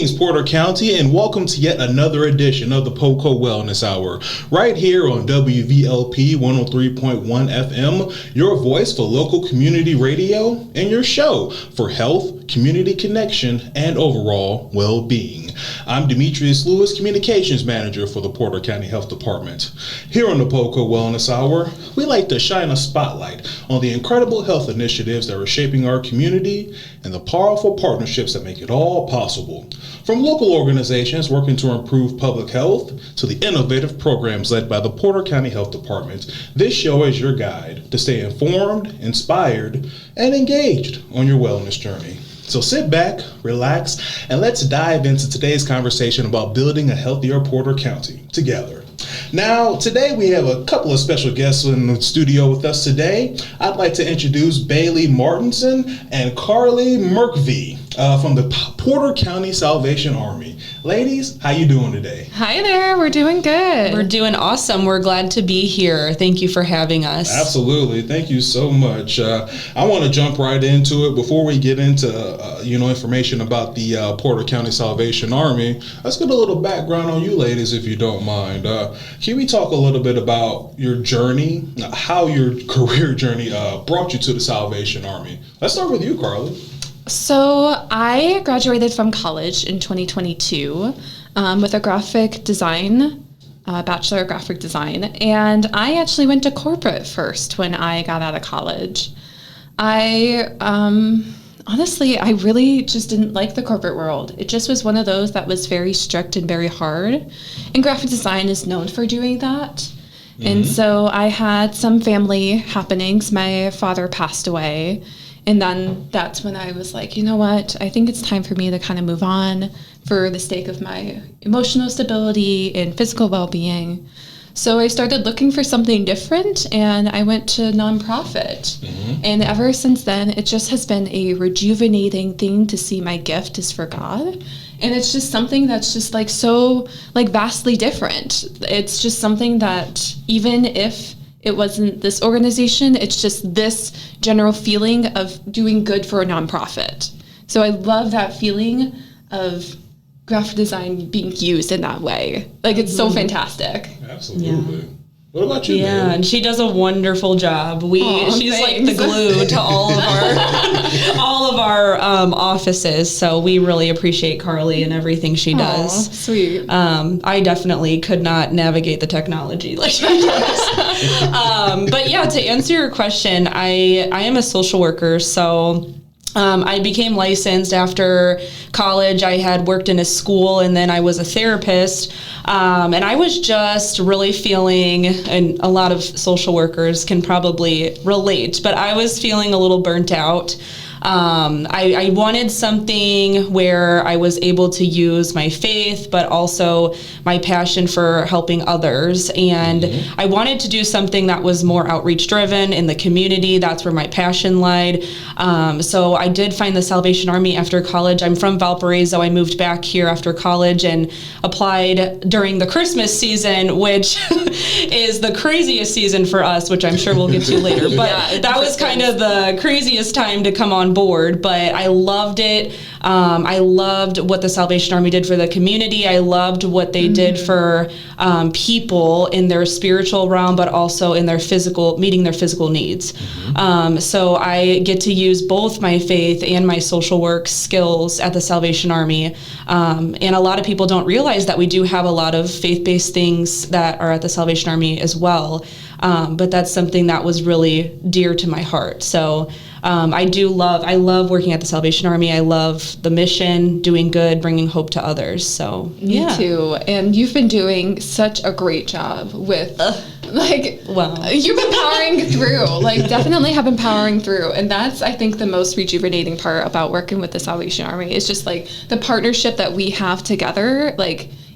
Greetings, Porter County, and welcome to yet another edition of the PoCo Wellness Hour, right here on WVLP 103.1 FM, your voice for local community radio and your show for health, community connection, and overall well-being. I'm Demetrius Lewis, Communications Manager for the Porter County Health Department. Here on the PoCo Wellness Hour, we like to shine a spotlight on the incredible health initiatives that are shaping our community and the powerful partnerships that make it all possible. From local organizations working to improve public health to the innovative programs led by the Porter County Health Department, this show is your guide to stay informed, inspired, and engaged on your wellness journey. So sit back, relax, and let's dive into today's conversation about building a healthier Porter County together. Now, today we have a couple of special guests in the studio with us today. I'd like to introduce Bailey Martinson and Carly Merkvey from the Porter County Salvation Army. Ladies, how you doing today? Hi there, we're doing good. We're doing awesome. We're glad to be here. Thank you for having us. Absolutely. Thank you so much. I want to jump right into it. Before we get into information about the Porter County Salvation Army, let's get a little background on you ladies, if you don't mind. Can we talk a little bit about your journey, how your career journey brought you to the Salvation Army? Let's start with you, Carly. So I graduated from college in 2022 with a graphic design, Bachelor of Graphic Design, and I actually went to corporate first when I got out of college. Honestly, I really just didn't like the corporate world. It just was one of those that was very strict and very hard, and graphic design is known for doing that. Mm-hmm. And so I had some family happenings. My father passed away. And then that's when I was like, you know what, I think it's time for me to kind of move on for the sake of my emotional stability and physical well-being. So I started looking for something different, and I went to nonprofit. Mm-hmm. And ever since then, it just has been a rejuvenating thing to see my gift is for God. And it's just something that's just like so like vastly different. It's just something that even if it wasn't this organization, it's just this general feeling of doing good for a nonprofit. So I love that feeling of graphic design being used in that way. Like, it's so fantastic. Absolutely. Yeah. What about you, Yeah, Bailey? and she does a wonderful job. She's like the glue to all of our offices. So we really appreciate Carly and everything she does. Sweet. I definitely could not navigate the technology like she does. But yeah, to answer your question, I am a social worker. So I became licensed after college. I had worked in a school, and then I was a therapist. And I was just really feeling, and a lot of social workers can probably relate, but I was feeling a little burnt out. I wanted something where I was able to use my faith, but also my passion for helping others. And I wanted to do something that was more outreach driven in the community. That's where my passion lied. So I did find the Salvation Army after college. I'm from Valparaiso. I moved back here after college and applied during the Christmas season, which is the craziest season for us, which I'm sure we'll get to later. But yeah, that was kind of the craziest time to come on board, but I loved it. I loved what the Salvation Army did for the community. I loved what they did for people in their spiritual realm, but also in their meeting their physical needs. So I get to use both my faith and my social work skills at the Salvation Army. And a lot of people don't realize that we do have a lot of faith-based things that are at the Salvation Army as well. But that's something that was really dear to my heart. So I love working at the Salvation Army. I love the mission, doing good, bringing hope to others. So Me too. And you've been doing such a great job with you've been powering through, definitely have been powering through. And that's, I think, the most rejuvenating part about working with the Salvation Army is just the partnership that we have together.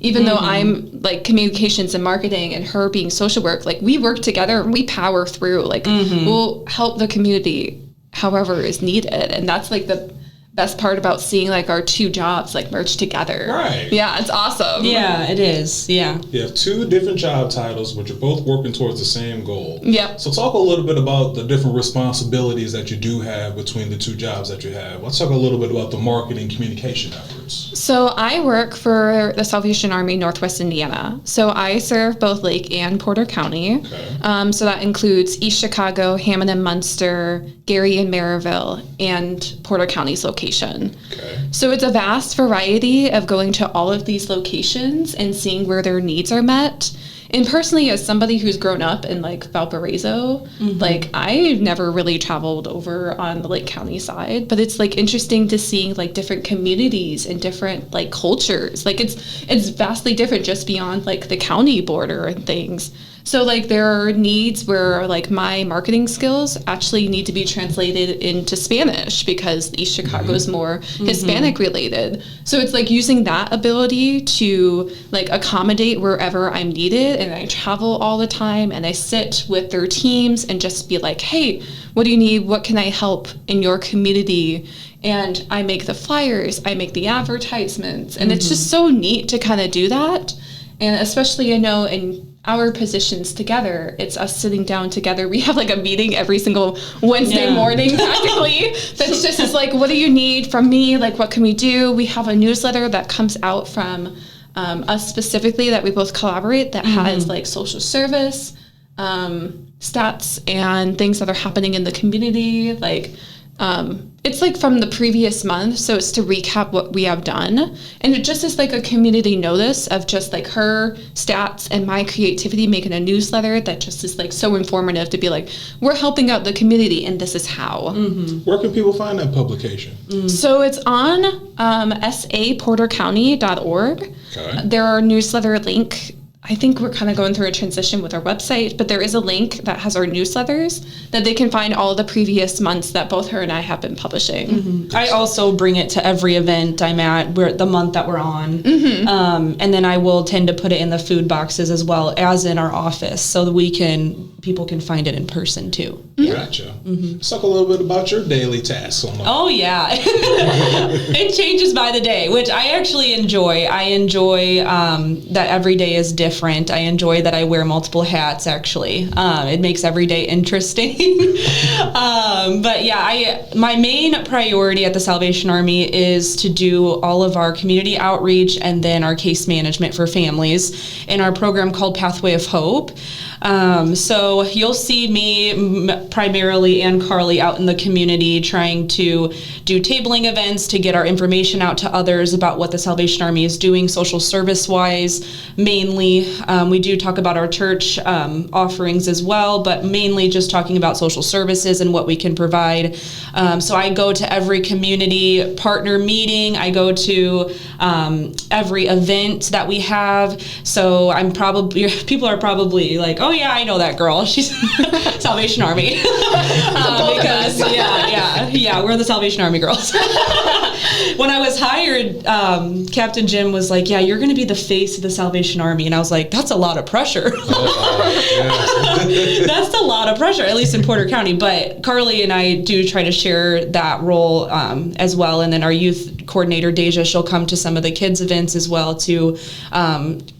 Even though I'm communications and marketing and her being social work, we work together and we power through. We'll help the community however is needed. And that's the best part about seeing like our two jobs like merge together. Right. Yeah, it's awesome. Yeah, it is. Yeah. You have two different job titles, but you're both working towards the same goal. Yep. So talk a little bit about the different responsibilities that you do have between the two jobs that you have. Let's talk a little bit about the marketing communication efforts. So I work for the Salvation Army Northwest Indiana. So I serve both Lake and Porter County. Okay. So that includes East Chicago, Hammond and Munster, Gary and Maryville, and Porter County's location. Okay. So it's a vast variety of going to all of these locations and seeing where their needs are met. And personally, as somebody who's grown up in like Valparaiso, like I've never really traveled over on the Lake County side, but it's like interesting to seeing like different communities and different like cultures. Like it's vastly different just beyond like the county border and things. So like there are needs where like my marketing skills actually need to be translated into Spanish because East Chicago is more Hispanic related. So it's like using that ability to like accommodate wherever I'm needed, and I travel all the time and I sit with their teams and just be like, hey, what do you need? What can I help in your community? And I make the flyers, I make the advertisements, and it's just so neat to kind of do that. And especially, I know in our positions together, it's us sitting down together. We have like a meeting every single Wednesday morning practically. That's just is like, what do you need from me? Like, what can we do? We have a newsletter that comes out from us specifically that we both collaborate that has like social service, stats and things that are happening in the community. Like, it's like from the previous month, so it's to recap what we have done, and it just is like a community notice of just like her stats and my creativity, making a newsletter that just is like so informative to be like, we're helping out the community and this is how. Where can people find that publication? So it's on saportercounty.org. Okay. There are newsletter link. I think we're kind of going through a transition with our website, but there is a link that has our newsletters that they can find all the previous months that both her and I have been publishing. I also bring it to every event I'm at, the month that we're on. And then I will tend to put it in the food boxes as well as in our office so that people can find it in person too. Gotcha. Let's talk a little bit about your daily tasks. Oh, yeah. It changes by the day, which I actually enjoy. I enjoy that every day is different. I enjoy that I wear multiple hats, actually. It makes every day interesting. But yeah, my main priority at the Salvation Army is to do all of our community outreach and then our case management for families in our program called Pathway of Hope. So you'll see me primarily and Carly out in the community trying to do tabling events to get our information out to others about what the Salvation Army is doing social service wise. Mainly, we do talk about our church offerings as well, but mainly just talking about social services and what we can provide. So I go to every community partner meeting. I go to every event that we have. So people are probably like, oh yeah, I know that girl. She's Salvation Army. Because yeah, we're the Salvation Army girls. When I was hired, Captain Jim was like, yeah, you're going to be the face of the Salvation Army. And I was like, that's a lot of pressure. That's a lot of pressure, at least in Porter County. But Carly and I do try to share that role as well. And then our youth coordinator, Deja, she'll come to some of the kids' events as well to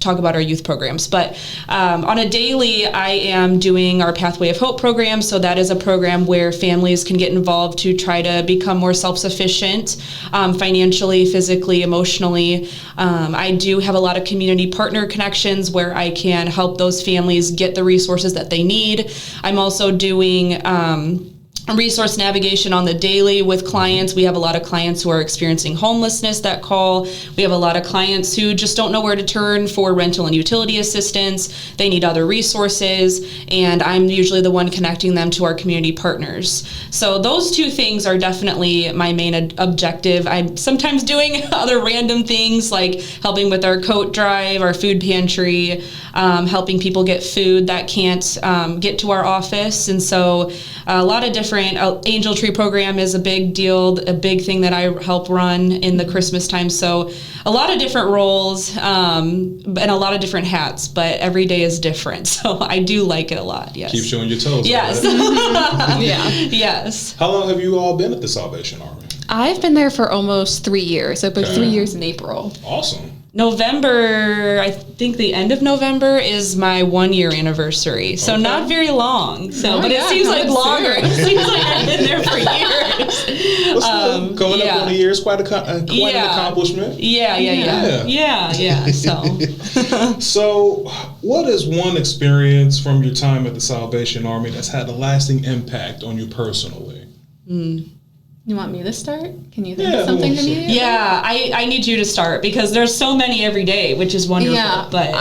talk about our youth programs. But on a daily, I am doing our Pathway of Hope program. So that is a program where families can get involved to try to become more self-sufficient financially, physically, emotionally. I do have a lot of community partner connections where I can help those families get the resources that they need. I'm also doing resource navigation on the daily with clients. We have a lot of clients who are experiencing homelessness that call. We have a lot of clients who just don't know where to turn for rental and utility assistance. They need other resources, and I'm usually the one connecting them to our community partners. So those two things are definitely my main objective. I'm sometimes doing other random things like helping with our coat drive, our food pantry, helping people get food that can't get to our office. And so a lot of different Angel Tree program is a big deal, a big thing that I help run in the Christmas time. So a lot of different roles and a lot of different hats, but every day is different. So I do like it a lot. Yes. Keep showing your toes. Yes. Yeah. Yes. How long have you all been at the Salvation Army? I've been there for almost 3 years. So, about 3 years in April. Awesome. November, I think the end of November is my 1 year anniversary. So not very long. So, but it seems like longer. It seems like I've been there for years. Coming up on a year is quite an accomplishment. Yeah. So, So, what is one experience from your time at the Salvation Army that's had a lasting impact on you personally? You want me to start? Can you think of something immediately? Yeah, I need you to start because there's so many every day, which is wonderful. Yeah, but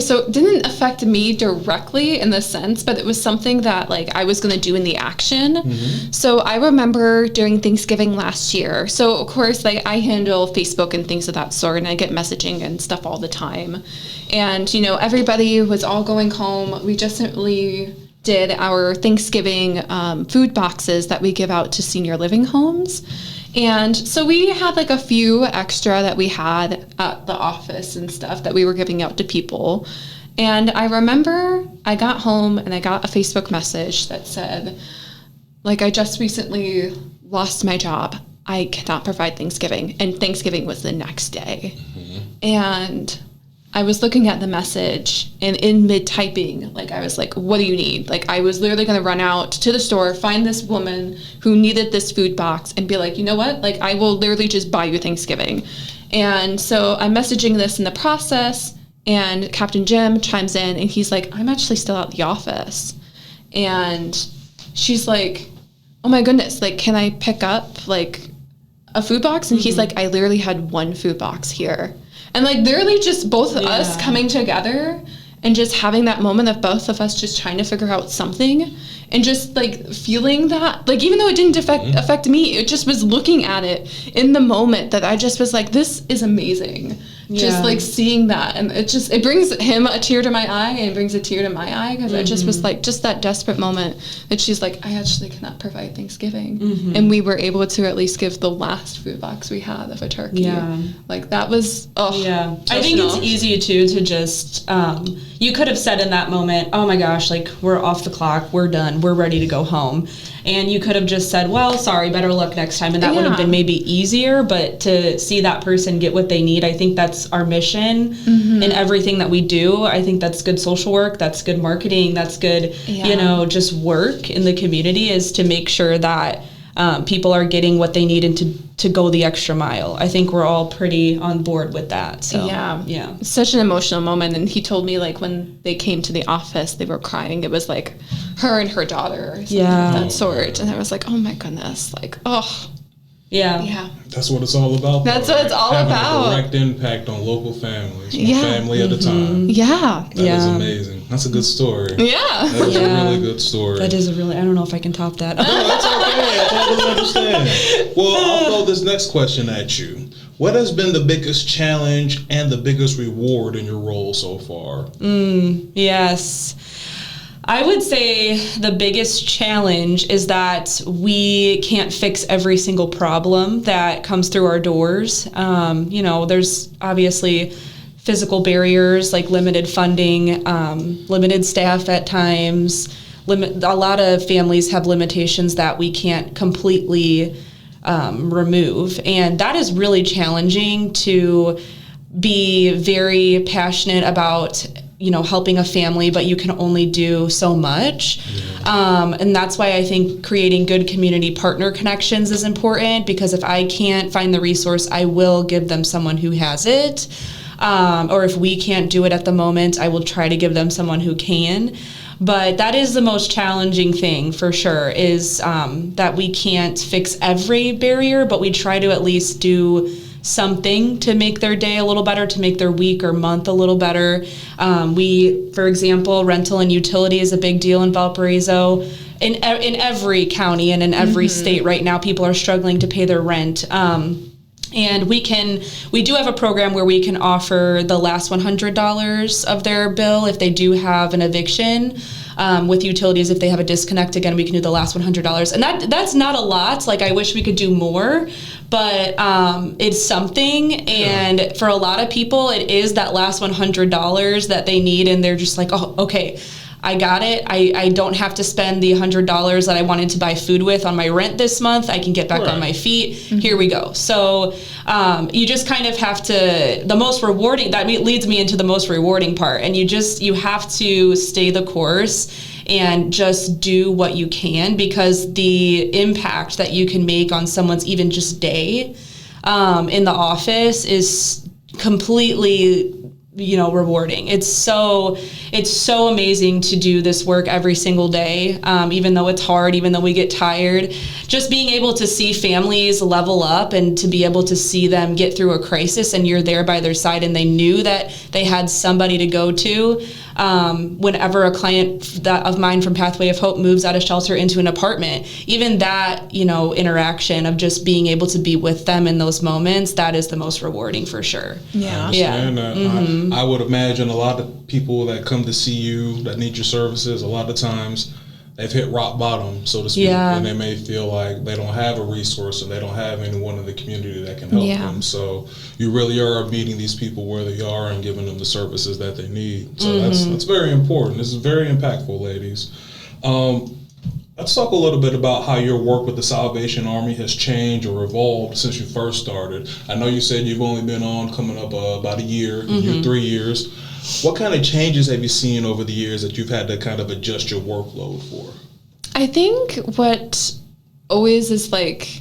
so it didn't affect me directly in the sense, but it was something that like I was going to do in the action. Mm-hmm. So I remember during Thanksgiving last year. So of course, like I handle Facebook and things of that sort, and I get messaging and stuff all the time. And everybody was all going home. We just simply did our Thanksgiving food boxes that we give out to senior living homes. And so we had like a few extra that we had at the office and stuff that we were giving out to people. And I remember I got home and I got a Facebook message that said, like, I just recently lost my job. I cannot provide Thanksgiving. And Thanksgiving was the next day. Mm-hmm. And I was looking at the message, and in mid-typing, like, I was like, what do you need? Like, I was literally going to run out to the store, find this woman who needed this food box, and be like, you know what? Like, I will literally just buy you Thanksgiving. And so I'm messaging this in the process, and Captain Jim chimes in, and he's like, I'm actually still at the office. And she's like, oh my goodness, like, can I pick up, like, a food box? And he's like, I literally had one food box here. And like literally just both of us coming together and just having that moment of both of us just trying to figure out something and just like feeling that, like, even though it didn't affect me, it just was looking at it in the moment that I just was like, this is amazing. Just like seeing that, and it brings him a tear to my eye, and it brings a tear to my eye, because I just was like, just that desperate moment that she's like, I actually cannot provide Thanksgiving, and we were able to at least give the last food box we had of a turkey. Like that was I think it's easy too to just you could have said in that moment, oh my gosh, like, we're off the clock, we're done, we're ready to go home. And you could have just said, well, sorry, better luck next time. And that would have been maybe easier. But to see that person get what they need, I think that's our mission in everything that we do. I think that's good social work. That's good marketing. That's good, just work in the community, is to make sure that people are getting what they need and to go the extra mile. I think we're all pretty on board with that. So yeah. Such an emotional moment. And he told me, like, when they came to the office, they were crying. It was like her and her daughter, or something of that sort. And I was like, oh my goodness, like, oh. Yeah. That's what it's all about. That's what it's all having about. Having a direct impact on local families, one family at a time. Yeah. That is amazing. That's a good story. Yeah. That is a really good story. That is I don't know if I can top that. No, that's okay. I totally understand. Well, I'll throw this next question at you. What has been the biggest challenge and the biggest reward in your role so far? Yes. I would say the biggest challenge is that we can't fix every single problem that comes through our doors. There's obviously physical barriers like limited funding, limited staff at times. A lot of families have limitations that we can't completely remove. And that is really challenging, to be very passionate about helping a family, but you can only do so much. And that's why I think creating good community partner connections is important, because if I can't find the resource, I will give them someone who has it. Or if we can't do it at the moment, I will try to give them someone who can. But that is the most challenging thing, for sure, is that we can't fix every barrier, but we try to at least do something to make their day a little better, to make their week or month a little better. For example, rental and utility is a big deal in Valparaiso. In every county and in every state right now, people are struggling to pay their rent. And we do have a program where we can offer the last $100 of their bill if they do have an eviction. With utilities, if they have a disconnect, again, we can do the last $100. And that's not a lot. Like, I wish we could do more, but it's something. And for a lot of people, it is that last $100 that they need. And they're just like, oh, okay, I got it. I don't have to spend the $100 that I wanted to buy food with on my rent this month. I can get back on my feet. Here we go. So you just kind of have to, the most rewarding, that leads me into the most rewarding part. And you have to stay the course and just do what you can, because the impact that you can make on someone's even just day in the office is completely, rewarding. It's so amazing to do this work every single day, even though it's hard, even though we get tired. Just being able to see families level up and to be able to see them get through a crisis, and you're there by their side, and they knew that they had somebody to go to. Whenever a client of mine from Pathway of Hope moves out of shelter into an apartment, even that, interaction of just being able to be with them in those moments, that is the most rewarding for sure. Yeah. I would imagine a lot of people that come to see you that need your services, a lot of times they've hit rock bottom, so to speak, and they may feel like they don't have a resource or they don't have anyone in the community that can help them. So you really are meeting these people where they are and giving them the services that they need. So that's very important. This is very impactful, ladies. Let's talk a little bit about how your work with the Salvation Army has changed or evolved since you first started. I know you said you've only been on coming up about a year, you're 3 years. What kind of changes have you seen over the years that you've had to kind of adjust your workload for? I think what always is like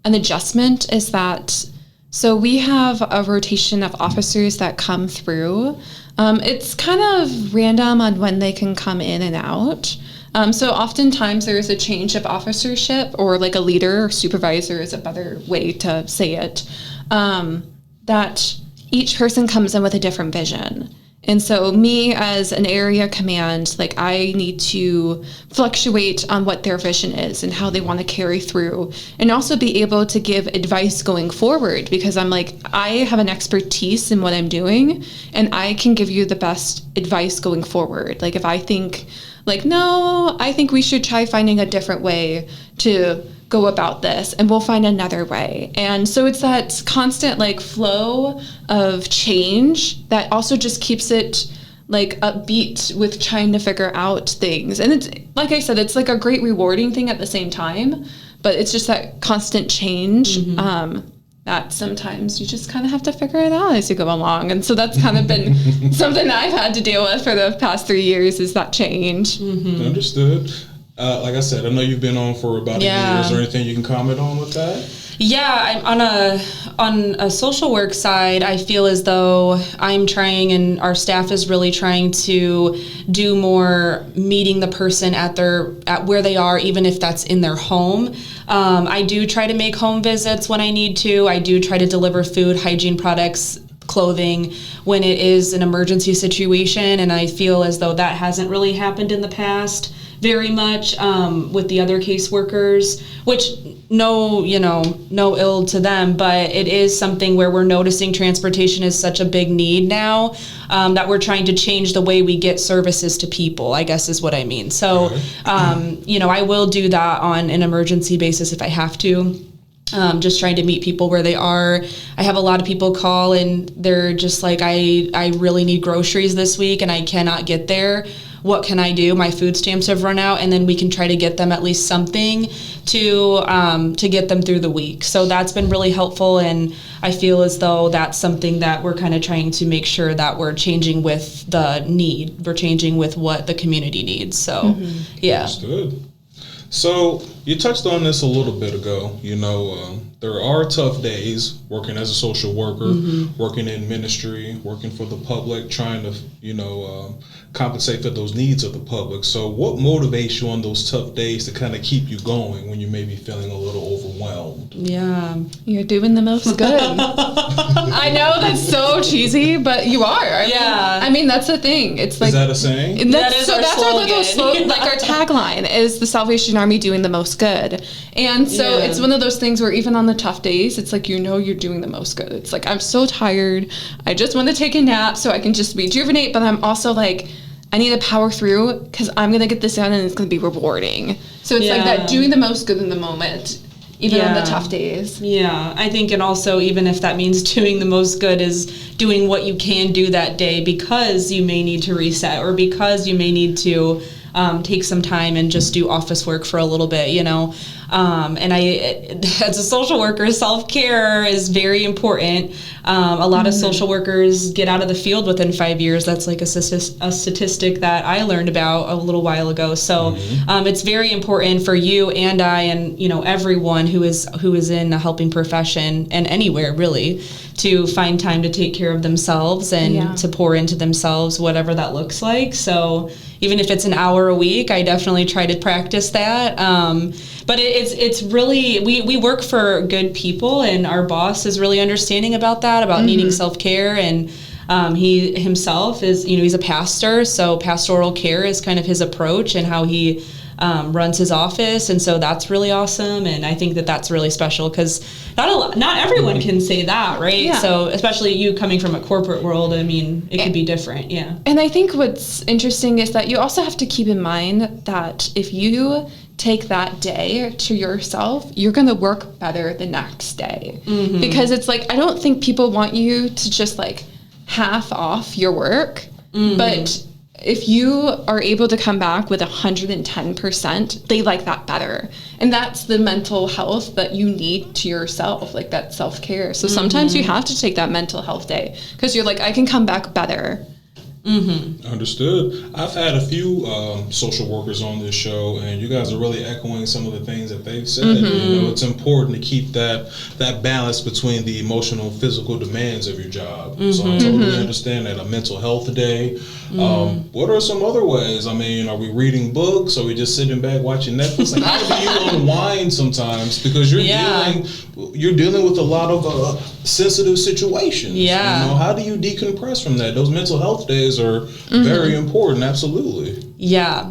an adjustment is that, so we have a rotation of officers that come through. It's kind of random on when they can come in and out. So oftentimes there is a change of officership, or like a leader or supervisor is a better way to say it, that each person comes in with a different vision. And so me as an area command, like I need to fluctuate on what their vision is and how they want to carry through, and also be able to give advice going forward, because I'm like, I have an expertise in what I'm doing and I can give you the best advice going forward. Like if I think like, no, I think we should try finding a different way to go about this, and we'll find another way. And so it's that constant like flow of change that also just keeps it like upbeat with trying to figure out things. And it's, like I said, it's like a great rewarding thing at the same time, but it's just that constant change that sometimes you just kind of have to figure it out as you go along. And so that's kind of been something that I've had to deal with for the past 3 years, is that change. Understood. Like I said, I know you've been on for about a year. Is there anything you can comment on with that? Yeah, on a social work side, I feel as though I'm trying, and our staff is really trying to do more meeting the person at where they are, even if that's in their home. I do try to make home visits when I need to. I do try to deliver food, hygiene products, clothing when it is an emergency situation, and I feel as though that hasn't really happened in the past very much with the other caseworkers, which no ill to them, but it is something where we're noticing transportation is such a big need now, that we're trying to change the way we get services to people, I guess is what I mean. So, I will do that on an emergency basis if I have to. Just trying to meet people where they are. I have a lot of people call and they're just like, I really need groceries this week and I cannot get there. What can I do? My food stamps have run out, and then we can try to get them at least something to get them through the week. So that's been really helpful, and I feel as though that's something that we're kind of trying to make sure that we're changing with the need. We're changing with what the community needs. So, yeah. Understood. So you touched on this a little bit ago. There are tough days working as a social worker, working in ministry, working for the public, trying to, compensate for those needs of the public. So what motivates you on those tough days to kind of keep you going when you may be feeling a little overwhelmed? Yeah, you're doing the most good. I know that's so cheesy, but you are. I mean, that's the thing. It's like, is that a saying? That's our little slogan. Like our tagline is the Salvation Army doing the most good. And so it's one of those things where even on the tough days, it's like, you're doing the most good. It's like, I'm so tired. I just want to take a nap so I can just rejuvenate. But I'm also like, I need to power through because I'm going to get this done and it's going to be rewarding. So it's like that doing the most good in the moment, even on the tough days. Yeah, I think, and also even if that means doing the most good is doing what you can do that day because you may need to reset or because you may need to take some time and just do office work for a little bit, you know. And as a social worker, self-care is very important. A lot of social workers get out of the field within 5 years. That's like a statistic that I learned about a little while ago. So it's very important for you and I and, you know, everyone who is in a helping profession and anywhere really to find time to take care of themselves and to pour into themselves, whatever that looks like. So even if it's an hour a week, I definitely try to practice that. But it's really, we work for good people, and our boss is really understanding about that, about needing self-care. And he himself is, you know, he's a pastor, so pastoral care is kind of his approach and how he runs his office. And so that's really awesome. And I think that that's really special because not everyone can say that, right? Yeah. So especially you coming from a corporate world, I mean, it could be different. Yeah. And I think what's interesting is that you also have to keep in mind that if you take that day to yourself, you're going to work better the next day. Because it's like, I don't think people want you to just like half off your work, but if you are able to come back with 110%, they like that better. And that's the mental health that you need to yourself, like that self-care. So sometimes you have to take that mental health day because you're like, I can come back better. Understood. I've had a few social workers on this show, and you guys are really echoing some of the things that they've said. You know, it's important to keep that balance between the emotional, physical demands of your job. So I totally understand that. A mental health day. What are some other ways? I mean, are we reading books? Are we just sitting back watching Netflix? Like, how do you unwind sometimes? Because you're dealing with a lot of sensitive situations. Yeah. You know, how do you decompress from that? Those mental health days are very important. Absolutely. Yeah.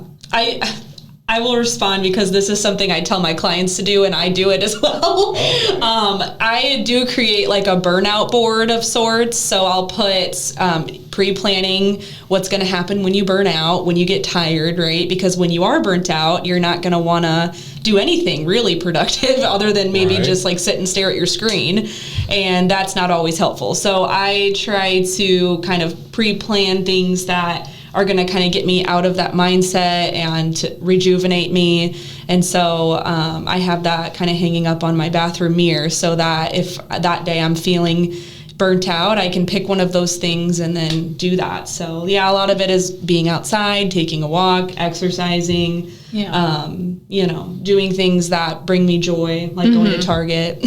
I will respond because this is something I tell my clients to do, and I do it as well. Okay. I do create like a burnout board of sorts. So I'll put pre-planning what's going to happen when you burn out, when you get tired, right? Because when you are burnt out, you're not going to want to do anything really productive other than maybe just like sit and stare at your screen. And that's not always helpful. So I try to kind of pre-plan things that are going to kind of get me out of that mindset and to rejuvenate me. And so I have that kind of hanging up on my bathroom mirror so that if that day I'm feeling burnt out, I can pick one of those things and then do that. So yeah, a lot of it is being outside, taking a walk, exercising, you know, doing things that bring me joy, like going to Target.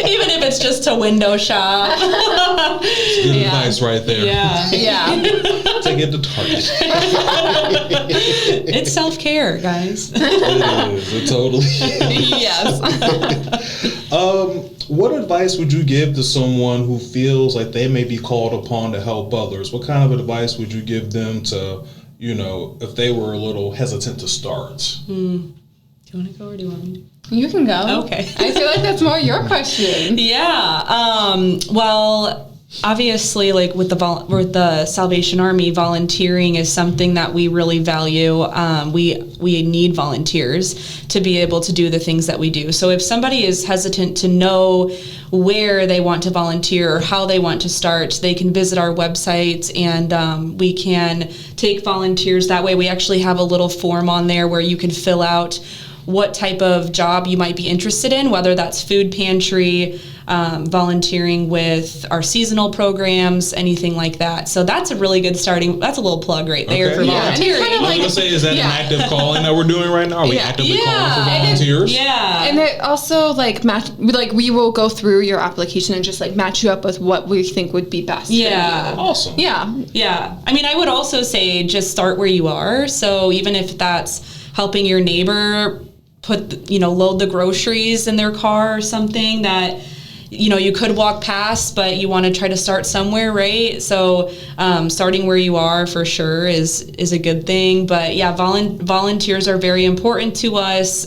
Even if it's just to window shop. Good advice right there. Yeah. Take it to Target. It's self-care, guys. It is. It totally is. Yes. What advice would you give to someone who feels like they may be called upon to help others? What kind of advice would you give them to, you know, if they were a little hesitant to start? Do you want to go or do you want me to? You can go. Okay. I feel like that's more your question. Yeah. Well, obviously, like with the Salvation Army, volunteering is something that we really value. We need volunteers to be able to do the things that we do. So if somebody is hesitant to know where they want to volunteer or how they want to start, they can visit our website and we can take volunteers that way. We actually have a little form on there where you can fill out what type of job you might be interested in, whether that's food pantry, volunteering with our seasonal programs, anything like that. So that's a really good that's a little plug right there for volunteering. I was going to say, is that an active calling that we're doing right now? Are we actively calling for volunteers? And it also we will go through your application and just like match you up with what we think would be best. Yeah. For you. Awesome. Yeah. I mean, I would also say just start where you are. So even if that's helping your neighbor load the groceries in their car or something that, you know, you could walk past, but you want to try to start somewhere, right? So starting where you are for sure is a good thing. But yeah, volunteers are very important to us.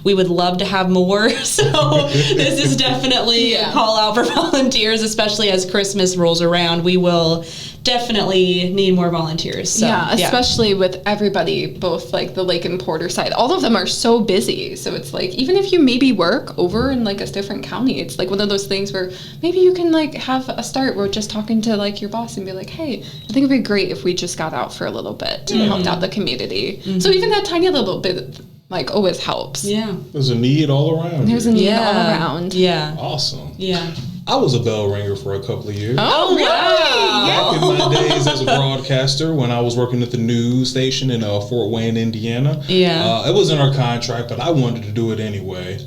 We would love to have more. So this is definitely a call out for volunteers, especially as Christmas rolls around. We will definitely need more volunteers. So, yeah, especially with everybody, both like the Lake and Porter side. All of them are so busy. So it's like, even if you maybe work over in like a different county, it's like one of those things where maybe you can like have a start where just talking to like your boss and be like, hey, I think it'd be great if we just got out for a little bit and helped out the community. So even that tiny little bit like always helps. Yeah. There's a need all around. There's a need all around. Yeah. Awesome. Yeah. I was a bell ringer for a couple of years. Oh, really? Back in my days as a broadcaster, when I was working at the news station in Fort Wayne, Indiana. Yeah. It was in our contract, but I wanted to do it anyway.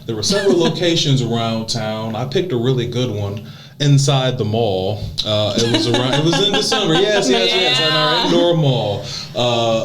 There were several locations around town. I picked a really good one inside the mall. It was in December. Yes, in our indoor mall.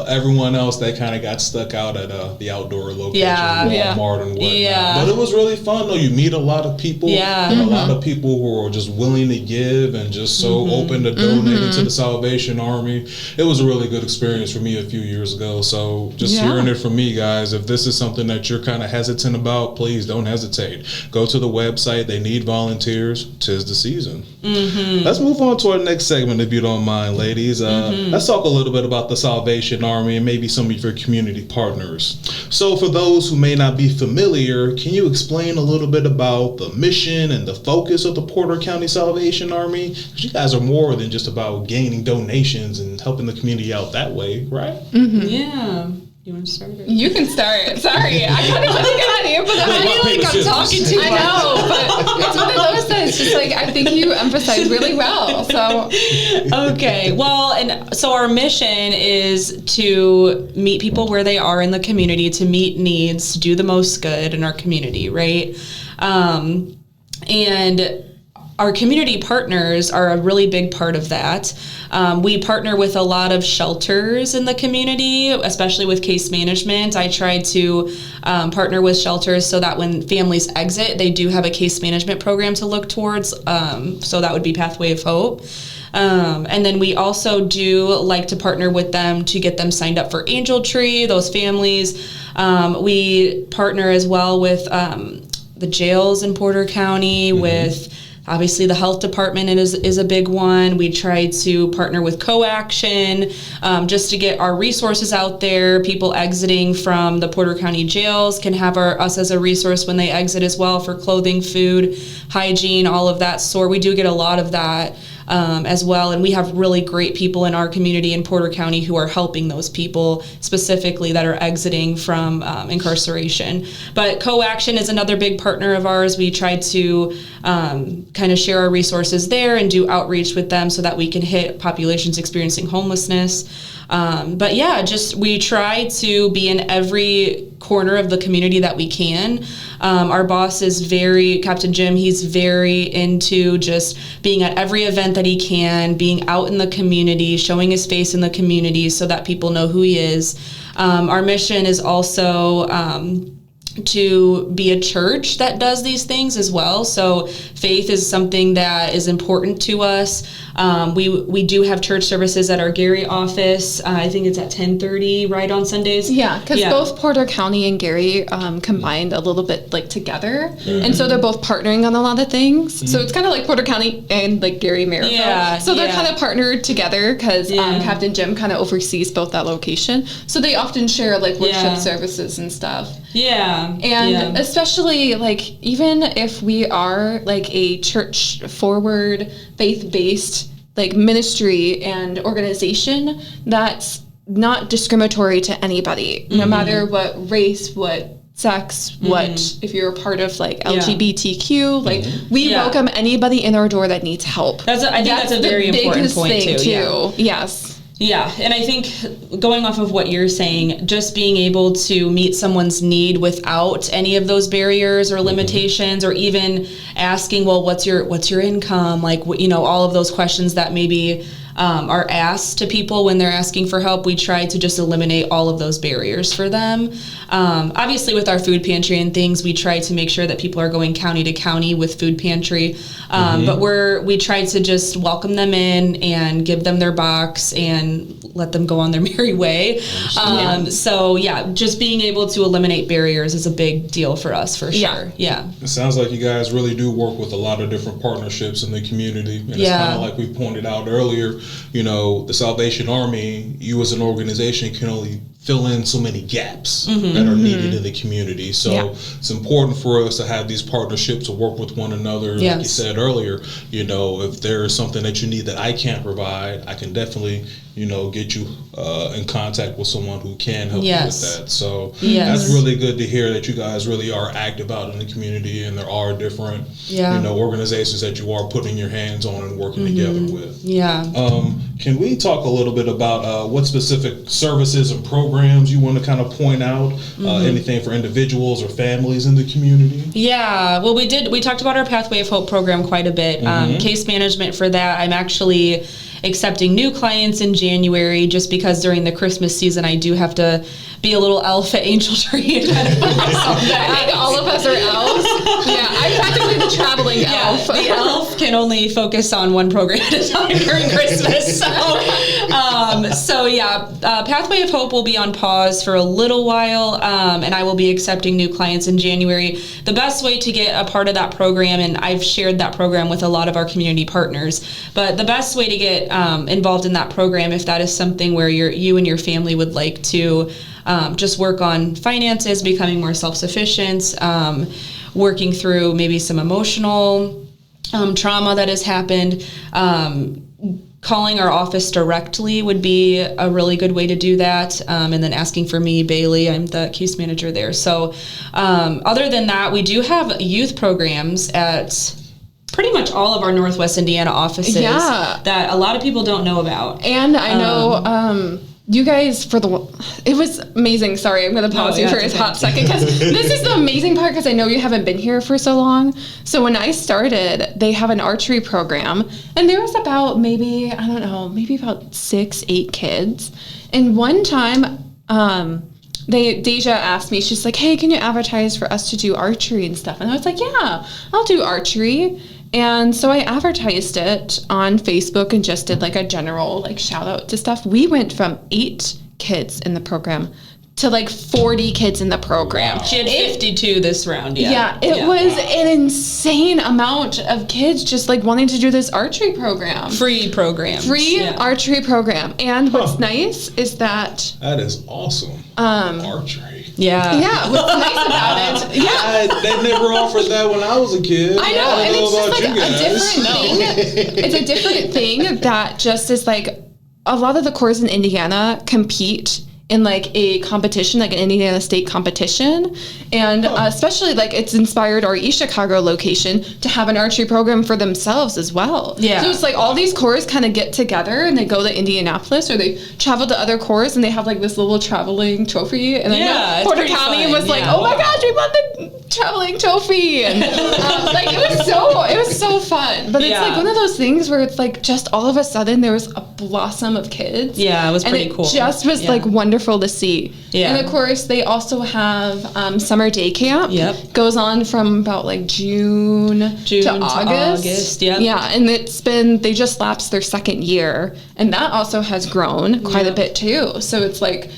Everyone else, they kind of got stuck out at the outdoor location, Walmart and whatnot. Yeah. But it was really fun, though. You meet a lot of people. Yeah. And a lot of people who are just willing to give and just so open to donating to the Salvation Army. It was a really good experience for me a few years ago. So just hearing it from me, guys, if this is something that you're kind of hesitant about, please don't hesitate. Go to the website. They need volunteers. 'Tis the season. Let's move on to our next segment, if you don't mind, ladies. Let's talk a little bit about the Salvation Army and maybe some of your community partners. So for those who may not be familiar, can you explain a little bit about the mission and the focus of the Porter County Salvation Army? Because you guys are more than just about gaining donations and helping the community out that way, right? Yeah. You want to start? You can start. Sorry, I kind of just got you, but I feel like I'm talking too much. I know, but it's one of those that it's just like I think you emphasize really well. So okay, well, and so our mission is to meet people where they are in the community, to meet needs, to do the most good in our community, right? And our community partners are a really big part of that. We partner with a lot of shelters in the community, especially with case management. I try to partner with shelters so that when families exit, they do have a case management program to look towards. So that would be Pathway of Hope. And then we also do like to partner with them to get them signed up for Angel Tree, those families. We partner as well with the jails in Porter County, with obviously the health department is a big one. We try to partner with Co-Action just to get our resources out there. People exiting from the Porter County jails can have us as a resource when they exit as well for clothing, food, hygiene, all of that sort. We do get a lot of that as well. And we have really great people in our community in Porter County who are helping those people specifically that are exiting from incarceration. But Co-Action is another big partner of ours. We try to kind of share our resources there and do outreach with them so that we can hit populations experiencing homelessness. But yeah, just we try to be in every corner of the community that we can. Our boss is Captain Jim, he's very into just being at every event that he can, being out in the community, showing his face in the community so that people know who he is. Our mission is also to be a church that does these things as well. So faith is something that is important to us. We do have church services at our Gary office. I think it's at 10:30, right, on Sundays? Yeah, because both Porter County and Gary combined a little bit like together. And so they're both partnering on a lot of things. So it's kind of like Porter County and like Gary Maryville. Yeah, so they're kind of partnered together because Captain Jim kind of oversees both that location. So they often share like worship services and stuff. Yeah. And especially like even if we are like a church forward, faith-based like ministry and organization, that's not discriminatory to anybody, no matter what race, what sex, what if you're a part of like LGBTQ, like we welcome anybody in our door that needs help. I think that's a very important point too. Yes. Yeah, and I think going off of what you're saying, just being able to meet someone's need without any of those barriers or limitations, or even asking, well, what's your income? Like, you know, all of those questions that maybe are asked to people when they're asking for help. We try to just eliminate all of those barriers for them. Obviously, with our food pantry and things, we try to make sure that people are going county to county with food pantry. But we try to just welcome them in and give them their box and let them go on their merry way. So yeah, just being able to eliminate barriers is a big deal for us, for sure. Yeah. It sounds like you guys really do work with a lot of different partnerships in the community. And it's kind of like we pointed out earlier, the Salvation Army, you as an organization can only fill in so many gaps that are needed in the community. So it's important for us to have these partnerships to work with one another. Like you said earlier, if there is something that you need that I can't provide, I can definitely, get you in contact with someone who can help you with that. So that's really good to hear that you guys really are active out in the community, and there are different, organizations that you are putting your hands on and working together with. Can we talk a little bit about what specific services and programs you want to kind of point out? Anything for individuals or families in the community? Yeah, well, we talked about our Pathway of Hope program quite a bit. Case management for that. I'm actually accepting new clients in January, just because during the Christmas season I do have to be a little elf at Angel Tree. I think all of us are elves. I'm practically the traveling elf. The elf can only focus on one program at a time during Christmas. Pathway of Hope will be on pause for a little while, and I will be accepting new clients in January. The best way to get a part of that program, and I've shared that program with a lot of our community partners, but the best way to get involved in that program, if that is something where you and your family would like to just work on finances, becoming more self-sufficient, working through maybe some emotional trauma that has happened, calling our office directly would be a really good way to do that. And then asking for me, Bailey, I'm the case manager there. So other than that, we do have youth programs at pretty much all of our Northwest Indiana offices that a lot of people don't know about. And I know you guys, it was amazing. Sorry, I'm going to pause you for a hot second, because this is the amazing part, because I know you haven't been here for so long. So when I started, they have an archery program, and there was about maybe about 6-8 kids. And one time, Deja asked me, she's like, hey, can you advertise for us to do archery and stuff? And I was like, yeah, I'll do archery. And so I advertised it on Facebook and just did like a general like shout out to stuff. We went from 8 kids in the program to like 40 kids in the program. Wow. She had 52 this round. It was an insane amount of kids just like wanting to do this archery program. Free archery program. And what's nice is that is awesome. Archery. Yeah, what's nice about it? They never offered that when I was a kid. I know, and it's just like a different thing. It's a different thing that just is like a lot of the corps in Indiana compete in like a competition, like an Indiana State competition. And especially like it's inspired our East Chicago location to have an archery program for themselves as well. Yeah. So it's like all these corps kind of get together and they go to Indianapolis, or they travel to other corps and they have like this little traveling trophy. And I know Porter County was like, oh my gosh, we won the traveling trophy. And like it was so fun. But it's like one of those things where it's like just all of a sudden there was a blossom of kids. Yeah, it was pretty cool. It just was like wonderful to see. Yeah. And of course they also have summer day camp. Yep. Goes on from about like June to August. Yep. Yeah. And they just lapsed their 2nd year, and that also has grown quite a bit too. So it's like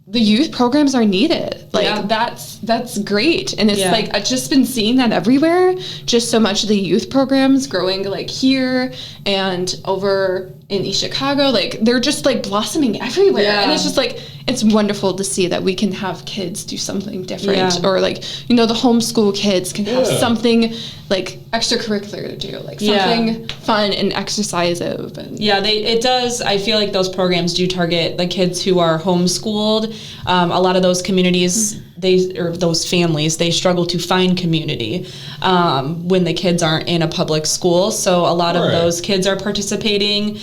the youth programs are needed. Like that's great. And it's like I've just been seeing that everywhere. Just so much of the youth programs growing like here and over in East Chicago, like they're just like blossoming everywhere. And it's just like it's wonderful to see that we can have kids do something different, or like the homeschool kids can have something like extracurricular to do, like something fun and exercisive. And it does. I feel like those programs do target the kids who are homeschooled. A lot of those communities, those families, they struggle to find community when the kids aren't in a public school. So a lot of those kids are participating.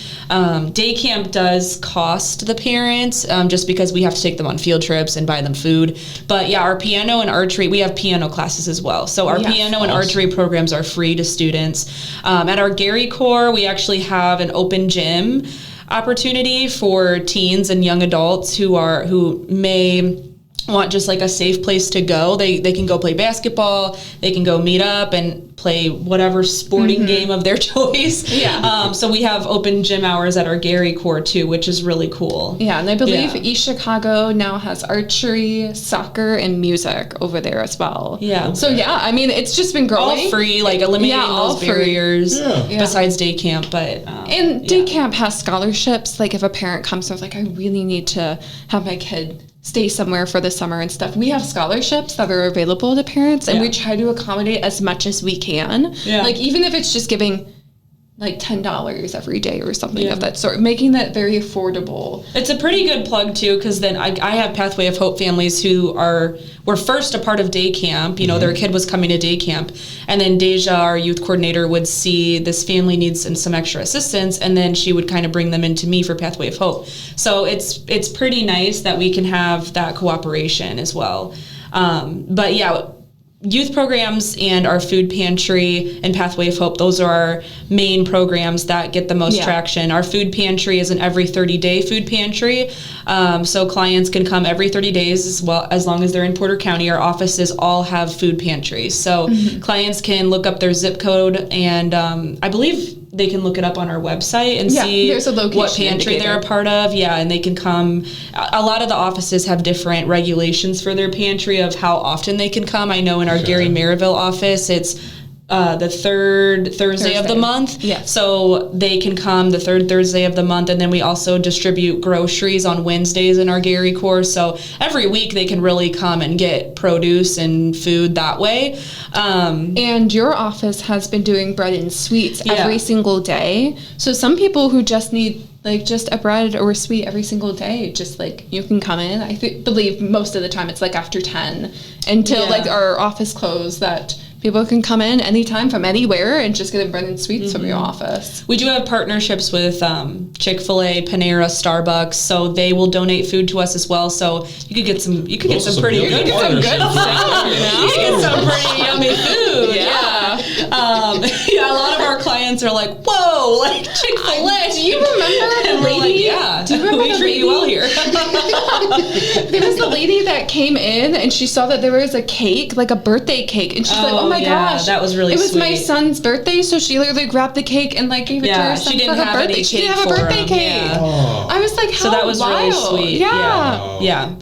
Day camp does cost the parents just because we have to take them on field trips and buy them food. But our piano and archery, we have piano classes as well. So our piano and archery programs are free to students. At our Gary Corps, we actually have an open gym opportunity for teens and young adults who may want just like a safe place to go, they can go play basketball, they can go meet up and play whatever sporting game of their choice. Yeah. So we have open gym hours at our Gary Core too, which is really cool. Yeah, and I believe East Chicago now has archery, soccer, and music over there as well. Yeah. So yeah, I mean, it's just been growing. All free, like eliminating all those free. barriers Yeah. besides day camp. But And day camp has scholarships. Like if a parent comes and is like, I really need to have my kid stay somewhere for the summer and stuff, we have scholarships that are available to parents, and we try to accommodate as much as we can. Yeah. Like even if it's just giving like $10 every day or something of that sort, making that very affordable. It's a pretty good plug too, because then I have Pathway of Hope families who were first a part of day camp. You know, their kid was coming to day camp, and then Deja, our youth coordinator, would see this family needs some extra assistance, and then she would kind of bring them into me for Pathway of Hope. So it's pretty nice that we can have that cooperation as well. But yeah, youth programs and our food pantry and Pathway of Hope, those are our main programs that get the most traction. Our food pantry is an every 30-day food pantry. So clients can come every 30 days as well, as long as they're in Porter County. Our offices all have food pantries. So clients can look up their zip code, and I believe they can look it up on our website and see there's a location what pantry they're a part of. Yeah, and they can come. A lot of the offices have different regulations for their pantry of how often they can come. I know in our Gary Maryville office, it's the third Thursday of the month. Yes. So they can come the third Thursday of the month, and then we also distribute groceries on Wednesdays in our Gary Core. So every week they can really come and get produce and food that way. And your office has been doing bread and sweets every single day. So some people who just need like just a bread or a sweet every single day, just like you can come in. I believe most of the time it's like after 10 until like our office close, that people can come in anytime from anywhere and just get a bread and sweets from your office. We do have partnerships with Chick-fil-A, Panera, Starbucks, so they will donate food to us as well. So you could get some. You could get some pretty good stuff. You could get some pretty yummy food. Yeah, a lot of our clients are like, "Whoa, like Chick-fil-A." Do you remember the and we're like, lady? yeah, Do you remember we the treat lady? you well here. There was the lady that came in and she saw that there was a cake, like a birthday cake, and she's like, "Oh my gosh, that was really It was my sweet. son's birthday," so she literally grabbed the cake and like gave it to her son she didn't for her have any birthday. She cake didn't have a for birthday him. cake. Yeah. Oh, I was like, how So that was really wild. sweet. Yeah.